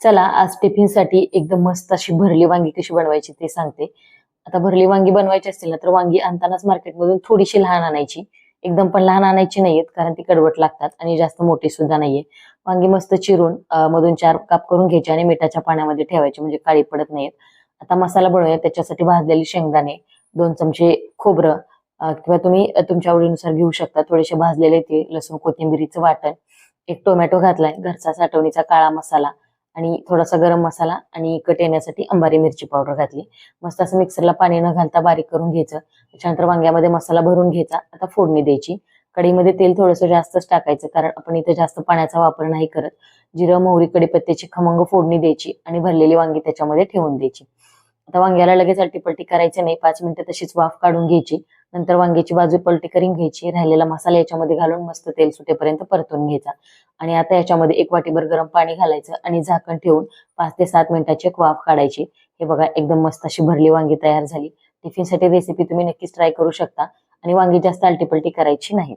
चला आज टिफिनसाठी एकदम मस्त अशी भरली वांगी कशी बनवायची ते सांगते. आता भरली वांगी बनवायची असतील ना तर वांगी आणतानाच मार्केटमधून थोडीशी लहान आणायची. एकदम पण लहान आणायची नाहीयेत कारण ती कडवट लागतात आणि जास्त मोठी सुद्धा नाहीये. वांगी मस्त चिरून मधून 4 काप करून घ्यायचे आणि मिठाच्या पाण्यामध्ये ठेवायचे म्हणजे काळी पडत नाहीत. आता मसाला बनवूया. त्याच्यासाठी भाजलेली शेंगदाणे, 2 चमचे खोबरं किंवा तुम्ही तुमच्या आवडीनुसार घेऊ शकता. थोडेसे भाजलेले तीळ, लसूण, कोथिंबिरीचं वाटण, 1 टोमॅटो घातलाय, घरचा साठवणीचा काळा मसाला आणि थोडासा गरम मसाला आणि कट येण्यासाठी अंबारी मिरची पावडर घातली. मस्त असं मिक्सरला पाणी न घालता बारीक करून घ्यायचं. त्याच्यानंतर वांग्यामध्ये मसाला भरून घ्यायचा. आता फोडणी द्यायची. कढईमध्ये तेल थोडंसं जास्तच टाकायचं कारण आपण इथे जास्त पाण्याचा वापर नाही करत. जिरं, मोहरी, कढीपत्त्याची खमंग फोडणी द्यायची आणि भरलेली वांगी त्याच्यामध्ये ठेवून द्यायची. आता वांग्याला लगेच अलटीपलटी करायचं नाही. 5 मिनिटं तशीच वाफ काढून घ्यायची. नंतर वांग्याची बाजू पलटी करून घ्यायची. राहिलेला मसाला याच्यामध्ये घालून मस्त तेल सुटेपर्यंत परतून घ्यायचा. आणि आता याच्यामध्ये 1 वाटीभर गरम पाणी घालायचं आणि झाकण ठेवून 5 ते 7 मिनिटाची एक वाफ काढायची. हे बघा एकदम मस्त अशी भरली वांगी तयार झाली. टिफिनसाठी रेसिपी तुम्ही नक्कीच ट्राय करू शकता आणि वांगी जास्त अलटीपलटी करायची नाहीत.